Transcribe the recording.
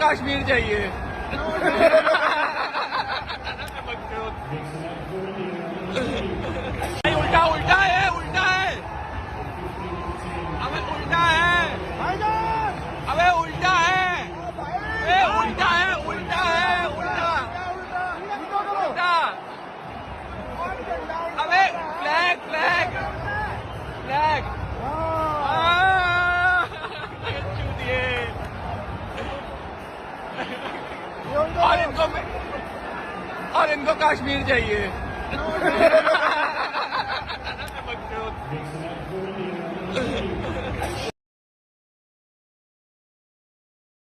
कश्मीर चाहिए। उल्टा उल्टा है, उल्टा है, अबे उल्टा है, अबे उल्टा है, अबे उल्टा है, उल्टा है, उल्टा उल्टा, अबे फ्लैग फ्लैग फ्लैग, और इनको कश्मीर चाहिए।